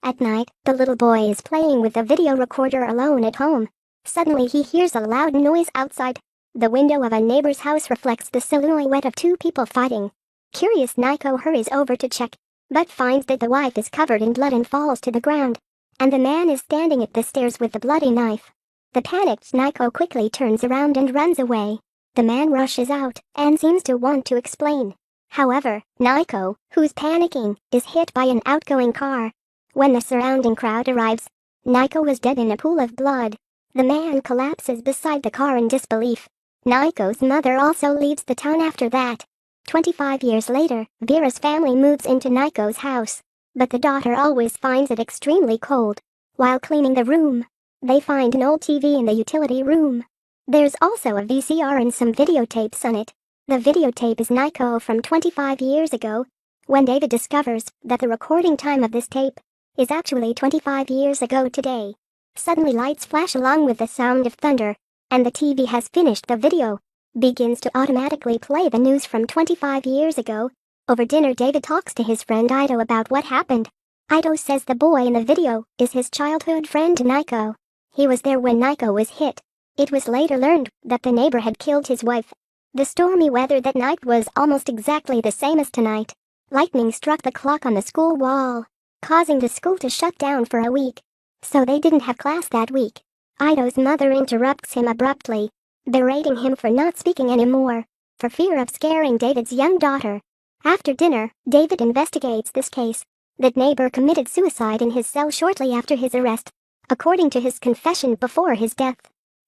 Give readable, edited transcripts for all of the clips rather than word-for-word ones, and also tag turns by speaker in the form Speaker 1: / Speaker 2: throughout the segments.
Speaker 1: At night, the little boy is playing with the video recorder alone at home. Suddenly he hears a loud noise outside. The window of a neighbor's house reflects the silhouette of two people fighting. Curious, Nico hurries over to check, but finds that the wife is covered in blood and falls to the ground, and the man is standing at the stairs with the bloody knife. The panicked Nico quickly turns around and runs away. The man rushes out and seems to want to explain. However, Nico, who's panicking, is hit by an outgoing car. When the surrounding crowd arrives, Nico was dead in a pool of blood. The man collapses beside the car in disbelief. Nico's mother also leaves the town after that. 25 years later, Vera's family moves into Nico's house, but the daughter always finds it extremely cold. While cleaning the room, they find an old TV in the utility room. There's also a VCR and some videotapes on it. The videotape is Nico from 25 years ago, when David discovers that the recording time of this tape is actually 25 years ago today. Suddenly lights flash along with the sound of thunder, and the TV has finished. The video begins to automatically play the news from 25 years ago. Over dinner, David talks to his friend Ido about what happened. Ido says the boy in the video is his childhood friend Nico. He was there when Nico was hit. It was later learned that the neighbor had killed his wife. The stormy weather that night was almost exactly the same as tonight. Lightning struck the clock on the school wall, causing the school to shut down for a week. So they didn't have class that week. Ido's mother interrupts him abruptly, berating him for not speaking anymore, for fear of scaring David's young daughter. After dinner, David investigates this case. That neighbor committed suicide in his cell shortly after his arrest, according to his confession before his death.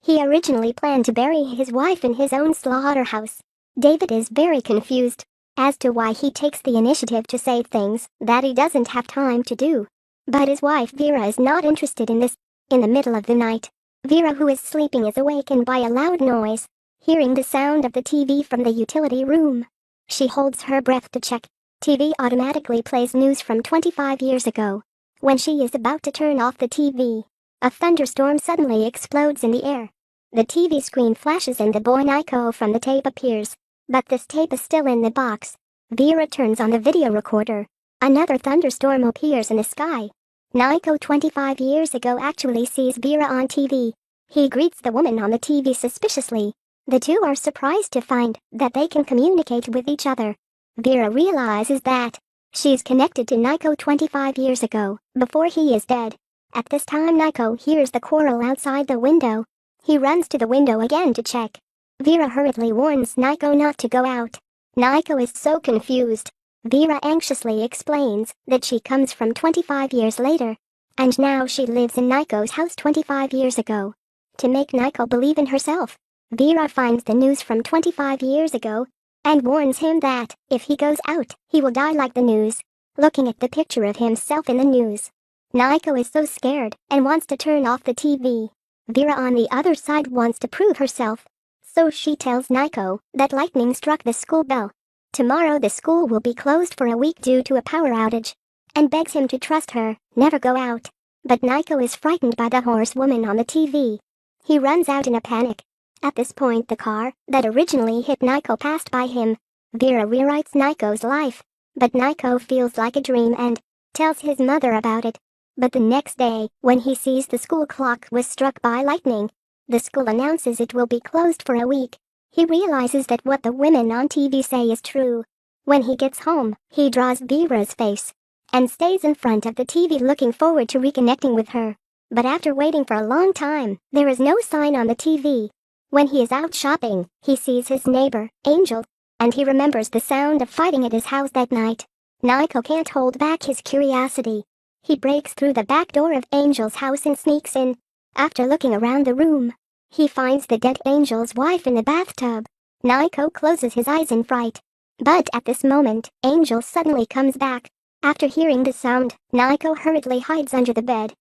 Speaker 1: He originally planned to bury his wife in his own slaughterhouse. David is very confused as to why he takes the initiative to say things that he doesn't have time to do. But his wife Vera is not interested in this. In the middle of the night, Vera, who is sleeping, is awakened by a loud noise, hearing the sound of the TV from the utility room. She holds her breath to check. TV automatically plays news from 25 years ago. When she is about to turn off the TV, a thunderstorm suddenly explodes in the air. The TV screen flashes and the boy Nico from the tape appears, but this tape is still in the box. Vera turns on the video recorder. Another thunderstorm appears in the sky. Nico 25 years ago actually sees Vera on TV. He greets the woman on the TV suspiciously. The two are surprised to find that they can communicate with each other. Vera realizes that she's connected to Nico 25 years ago, before he is dead. At this time, Nico hears the quarrel outside the window. He runs to the window again to check. Vera hurriedly warns Nico not to go out. Nico is so confused. Vera anxiously explains that she comes from 25 years later, and now she lives in Nico's house 25 years ago. To make Nico believe in herself, Vera finds the news from 25 years ago and warns him that if he goes out, he will die like the news. Looking at the picture of himself in the news, Nico is so scared and wants to turn off the TV. Vera on the other side wants to prove herself, so she tells Nico that lightning struck the school bell. Tomorrow the school will be closed for a week due to a power outage, and begs him to trust her, never go out. But Nico is frightened by the horse woman on the TV. He runs out in a panic. At this point, the car that originally hit Nico passed by him. Vera rewrites Nico's life, but Nico feels like a dream and tells his mother about it. But the next day, when he sees the school clock was struck by lightning, the school announces it will be closed for a week. He realizes that what the women on TV say is true. When he gets home, he draws Vera's face and stays in front of the TV looking forward to reconnecting with her. But after waiting for a long time, there is no sign on the TV. When he is out shopping, he sees his neighbor, Angel, and he remembers the sound of fighting at his house that night. Nico can't hold back his curiosity. He breaks through the back door of Angel's house and sneaks in. After looking around the room, he finds the dead Angel's wife in the bathtub. Nico closes his eyes in fright. But at this moment, Angel suddenly comes back. After hearing the sound, Nico hurriedly hides under the bed.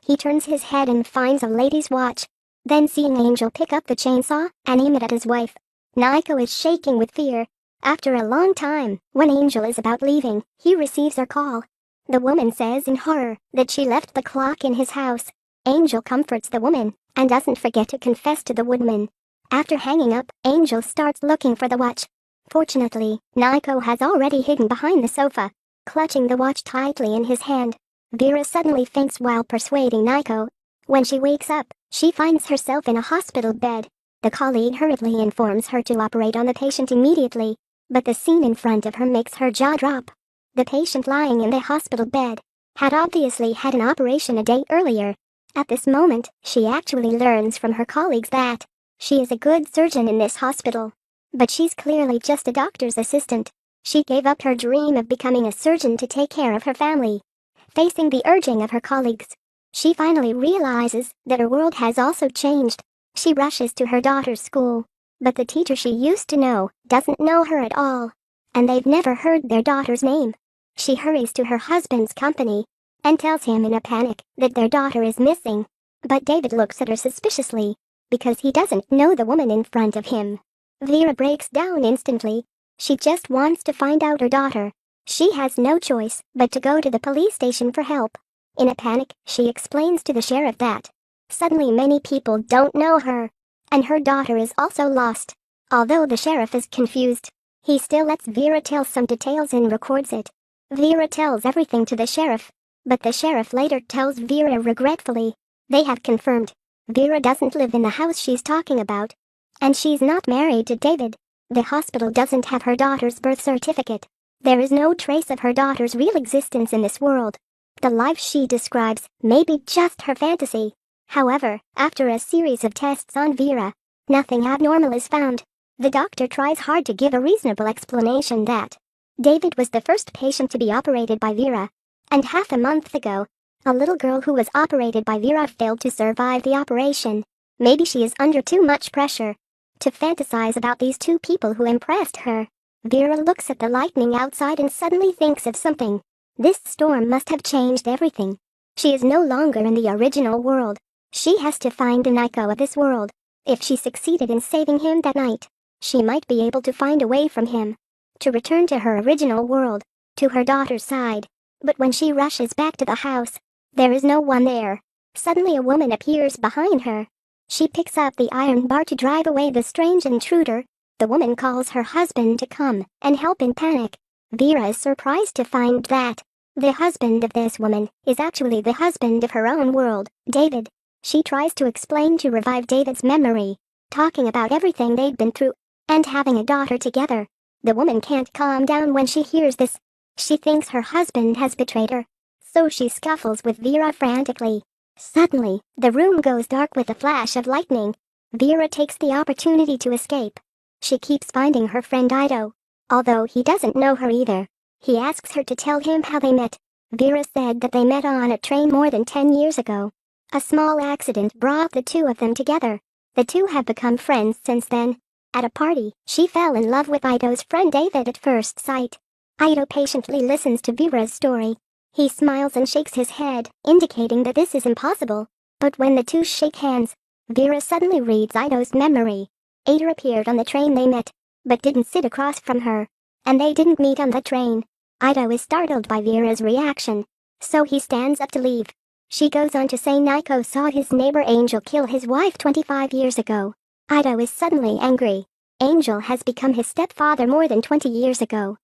Speaker 1: He turns his head and finds a lady's watch. Then seeing Angel pick up the chainsaw and aim it at his wife, Nico is shaking with fear. After a long time, when Angel is about leaving, he receives her call. The woman says in horror that she left the clock in his house. Angel comforts the woman and doesn't forget to confess to the woodman. After hanging up, Angel starts looking for the watch. Fortunately, Nico has already hidden behind the sofa, clutching the watch tightly in his hand. Vera suddenly faints while persuading Nico. When she wakes up, she finds herself in a hospital bed. The colleague hurriedly informs her to operate on the patient immediately, but the scene in front of her makes her jaw drop. The patient lying in the hospital bed had obviously had an operation a day earlier. At this moment, she actually learns from her colleagues that she is a good surgeon in this hospital. But she's clearly just a doctor's assistant. She gave up her dream of becoming a surgeon to take care of her family. Facing the urging of her colleagues, she finally realizes that her world has also changed. She rushes to her daughter's school, but the teacher she used to know doesn't know her at all, and they've never heard their daughter's name. She hurries to her husband's company and tells him in a panic that their daughter is missing. But David looks at her suspiciously because he doesn't know the woman in front of him. Vera breaks down instantly. She just wants to find out her daughter. She has no choice but to go to the police station for help. In a panic, she explains to the sheriff that suddenly many people don't know her, and her daughter is also lost. Although the sheriff is confused, he still lets Vera tell some details and records it. Vera tells everything to the sheriff, but the sheriff later tells Vera regretfully they have confirmed Vera doesn't live in the house she's talking about, and she's not married to David. The hospital doesn't have her daughter's birth certificate. There is no trace of her daughter's real existence in this world. The life she describes may be just her fantasy. However, after a series of tests on Vera, nothing abnormal is found. The doctor tries hard to give a reasonable explanation that David was the first patient to be operated by Vera, and half a month ago, a little girl who was operated by Vera failed to survive the operation. Maybe she is under too much pressure to fantasize about these two people who impressed her. Vera looks at the lightning outside and suddenly thinks of something. This storm must have changed everything. She is no longer in the original world. She has to find the Nico of this world. If she succeeded in saving him that night, she might be able to find a way from him to return to her original world, to her daughter's side. But when she rushes back to the house, there is no one there. Suddenly a woman appears behind her. She picks up the iron bar to drive away the strange intruder. The woman calls her husband to come and help in panic. Vera is surprised to find that the husband of this woman is actually the husband of her own world, David. She tries to explain to revive David's memory, talking about everything they'd been through and having a daughter together. The woman can't calm down when she hears this. She thinks her husband has betrayed her, so she scuffles with Vera frantically. Suddenly, the room goes dark with a flash of lightning. Vera takes the opportunity to escape. She keeps finding her friend Ido, although he doesn't know her either. He asks her to tell him how they met. Vera said that they met on a train more than 10 years ago. A small accident brought the two of them together. The two have become friends since then. At a party, she fell in love with Ido's friend David at first sight. Ido patiently listens to Vera's story. He smiles and shakes his head, indicating that this is impossible. But when the two shake hands, Vera suddenly reads Ido's memory. Ada appeared on the train they met, but didn't sit across from her, and they didn't meet on the train. Ido is startled by Vera's reaction, so he stands up to leave. She goes on to say Nico saw his neighbor Angel kill his wife 25 years ago. Ido is suddenly angry. Angel has become his stepfather more than 20 years ago.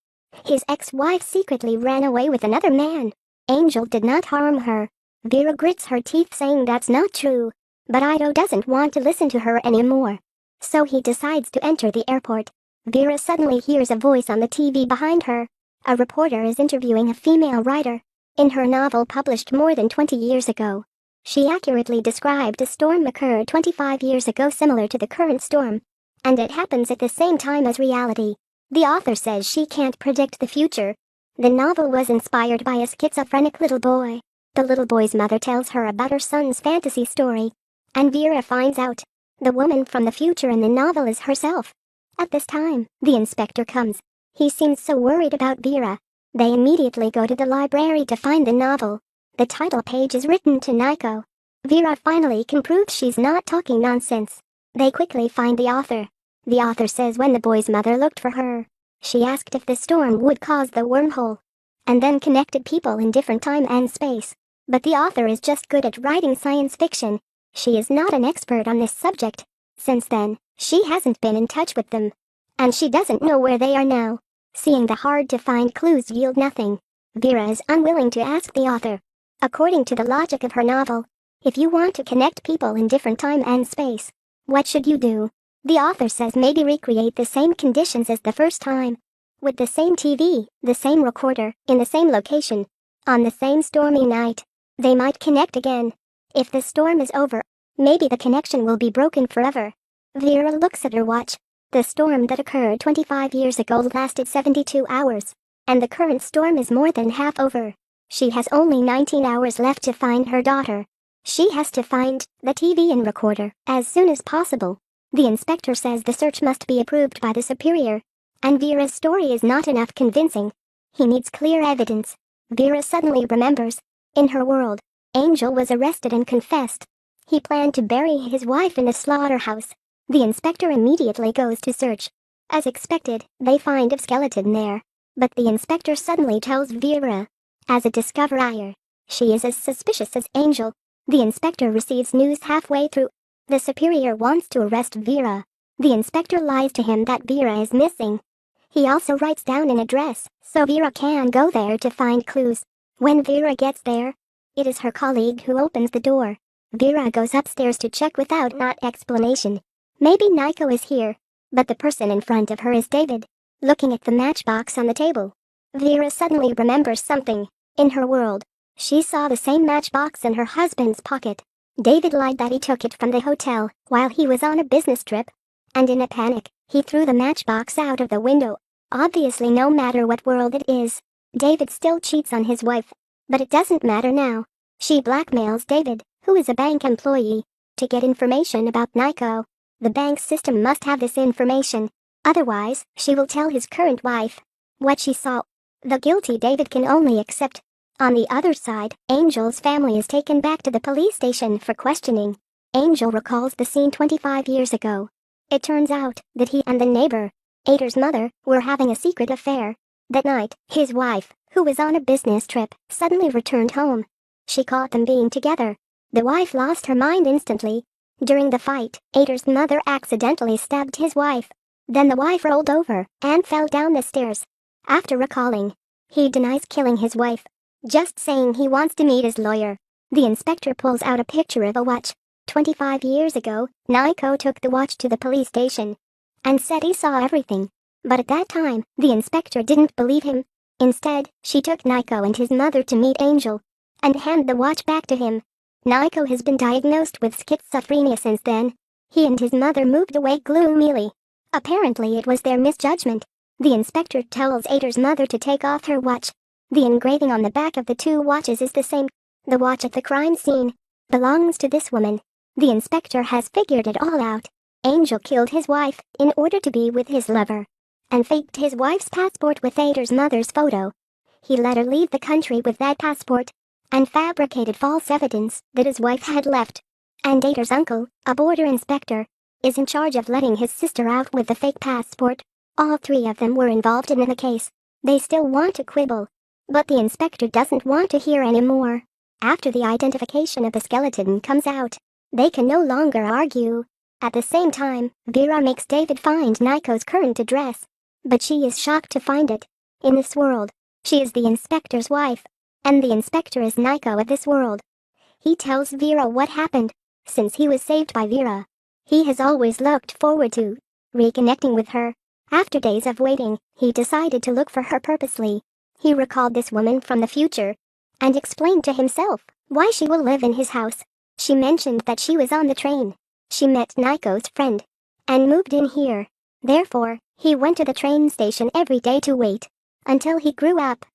Speaker 1: His ex-wife secretly ran away with another man. Angel did not harm her. Vera grits her teeth saying that's not true, but Ido doesn't want to listen to her anymore. So he decides to enter the airport. Vera suddenly hears a voice on the TV behind her. A reporter is interviewing a female writer. In her novel published more than 20 years ago, she accurately described a storm occurred 25 years ago similar to the current storm, and it happens at the same time as reality. The author says she can't predict the future. The novel was inspired by a schizophrenic little boy. The little boy's mother tells her about her son's fantasy story, and Vera finds out the woman from the future in the novel is herself. At this time, the inspector comes. He seems so worried about Vera. They immediately go to the library to find the novel. The title page is written to Nico. Vera finally can prove she's not talking nonsense. They quickly find the author. The author says when the boy's mother looked for her, she asked if the storm would cause the wormhole, and then connected people in different time and space. But the author is just good at writing science fiction. She is not an expert on this subject. Since then, she hasn't been in touch with them, and she doesn't know where they are now. Seeing the hard-to-find clues yield nothing, Vera is unwilling to ask the author. According to the logic of her novel, if you want to connect people in different time and space, what should you do? The author says maybe recreate the same conditions as the first time. With the same TV, the same recorder, in the same location, on the same stormy night, they might connect again. If the storm is over, maybe the connection will be broken forever. Vera looks at her watch. The storm that occurred 25 years ago lasted 72 hours, and the current storm is more than half over. She has only 19 hours left to find her daughter. She has to find the TV and recorder as soon as possible. The inspector says the search must be approved by the superior, and Vera's story is not enough convincing. He needs clear evidence. Vera suddenly remembers. In her world, Angel was arrested and confessed. He planned to bury his wife in a slaughterhouse. The inspector immediately goes to search. As expected, they find a skeleton there. But the inspector suddenly tells Vera, as a discoverer, she is as suspicious as Angel. The inspector receives news halfway through. The superior wants to arrest Vera. The inspector lies to him that Vera is missing. He also writes down an address, so Vera can go there to find clues. When Vera gets there, it is her colleague who opens the door. Vera goes upstairs to check without an explanation. Maybe Nico is here, but the person in front of her is David, looking at the matchbox on the table. Vera suddenly remembers something. In her world, she saw the same matchbox in her husband's pocket. David lied that he took it from the hotel while he was on a business trip, and in a panic, he threw the matchbox out of the window. Obviously, no matter what world it is, David still cheats on his wife. But it doesn't matter now. She blackmails David, who is a bank employee, to get information about Nico. The bank system must have this information. Otherwise, she will tell his current wife what she saw. The guilty David can only accept. On the other side, Angel's family is taken back to the police station for questioning. Angel recalls the scene 25 years ago. It turns out that he and the neighbor, Ader's mother, were having a secret affair. That night, his wife, who was on a business trip, suddenly returned home. She caught them being together. The wife lost her mind instantly. During the fight, Ader's mother accidentally stabbed his wife. Then the wife rolled over and fell down the stairs. After recalling, he denies killing his wife, just saying he wants to meet his lawyer. The inspector pulls out a picture of a watch. 25 years ago, Nico took the watch to the police station and said he saw everything. But at that time, the inspector didn't believe him. Instead, she took Nico and his mother to meet Angel and hand the watch back to him. Nico has been diagnosed with schizophrenia since then. He and his mother moved away gloomily. Apparently it was their misjudgment. The inspector tells Ader's mother to take off her watch. The engraving on the back of the two watches is the same. The watch at the crime scene belongs to this woman. The inspector has figured it all out. Angel killed his wife in order to be with his lover, and faked his wife's passport with Ader's mother's photo. He let her leave the country with that passport, and fabricated false evidence that his wife had left. And Ader's uncle, a border inspector, is in charge of letting his sister out with the fake passport. All three of them were involved in the case. They still want to quibble, but the inspector doesn't want to hear any more. After the identification of the skeleton comes out, they can no longer argue. At the same time, Vera makes David find Nico's current address, but she is shocked to find it. In this world, she is the inspector's wife, and the inspector is Nico of this world. He tells Vera what happened. Since he was saved by Vera, he has always looked forward to reconnecting with her. After days of waiting, he decided to look for her purposely. He recalled this woman from the future and explained to himself why she will live in his house. She mentioned that she was on the train. She met Nico's friend and moved in here. Therefore, he went to the train station every day to wait until he grew up.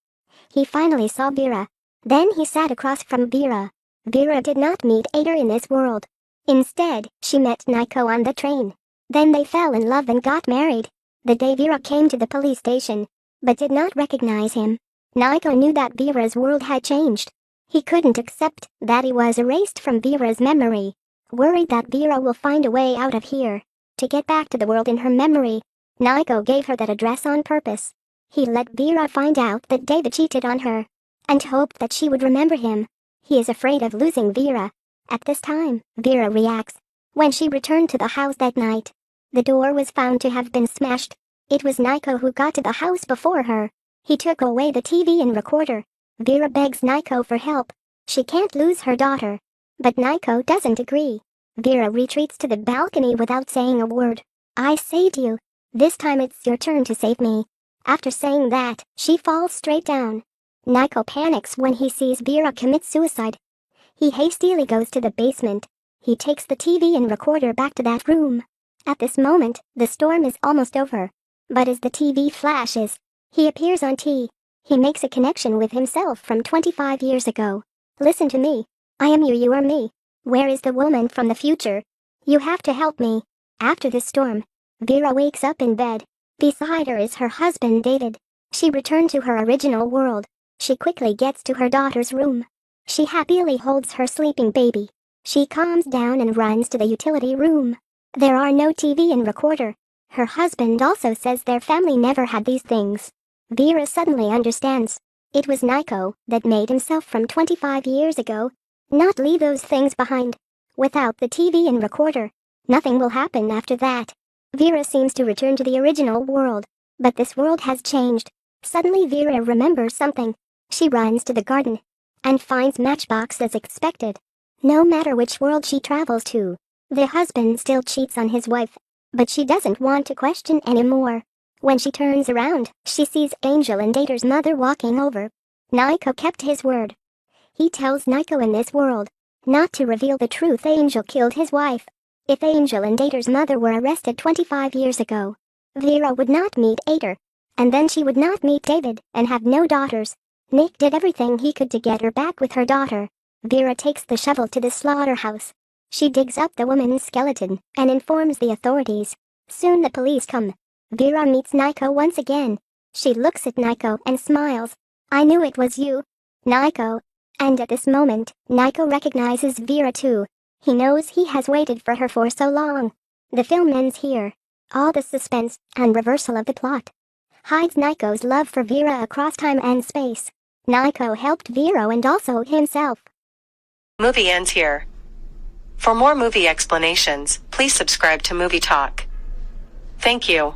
Speaker 1: He finally saw Vera. Then he sat across from Vera. Vera did not meet Ader in this world. Instead, she met Nico on the train. Then they fell in love and got married. The day Vera came to the police station, but did not recognize him, Nico knew that Vera's world had changed. He couldn't accept that he was erased from Vera's memory. Worried that Vera will find a way out of here to get back to the world in her memory, Nico gave her that address on purpose. He let Vera find out that David cheated on her and hoped that she would remember him. He is afraid of losing Vera. At this time, Vera reacts. When she returned to the house that night, the door was found to have been smashed. It was Nico who got to the house before her. He took away the TV and recorder. Vera begs Nico for help. She can't lose her daughter. But Nico doesn't agree. Vera retreats to the balcony without saying a word. I saved you. This time it's your turn to save me. After saying that, she falls straight down. Nico panics when he sees Vera commit suicide. He hastily goes to the basement. He takes the TV and recorder back to that room. At this moment, the storm is almost over. But as the TV flashes, he appears on T. He makes a connection with himself from 25 years ago. Listen to me. I am you, you are me. Where is the woman from the future? You have to help me. After the storm, Vera wakes up in bed. Beside her is her husband David. She returned to her original world. She quickly gets to her daughter's room. She happily holds her sleeping baby. She calms down and runs to the utility room. There are no TV and recorder. Her husband also says their family never had these things. Vera suddenly understands. It was Nico that made himself from 25 years ago. Not leave those things behind. Without the TV and recorder, nothing will happen after that. Vera seems to return to the original world. But this world has changed. Suddenly Vera remembers something. She runs to the garden and finds Matchbox as expected. No matter which world she travels to, the husband still cheats on his wife. But she doesn't want to question anymore. When she turns around, she sees Angel and Dater's mother walking over. Nico kept his word. He tells Nico in this world not to reveal the truth. Angel killed his wife. If Angel and Dater's mother were arrested 25 years ago, Vera would not meet Ader. And then she would not meet David and have no daughters. Nick did everything he could to get her back with her daughter. Vera takes the shovel to the slaughterhouse. She digs up the woman's skeleton and informs the authorities. Soon the police come. Vera meets Nico once again. She looks at Nico and smiles. I knew it was you, Nico. And at this moment, Nico recognizes Vera too. He knows he has waited for her for so long. The film ends here. All the suspense and reversal of the plot hides Nico's love for Vera across time and space. Nico helped Vera and also himself.
Speaker 2: Movie ends here. For more movie explanations, please subscribe to Movie Talk. Thank you.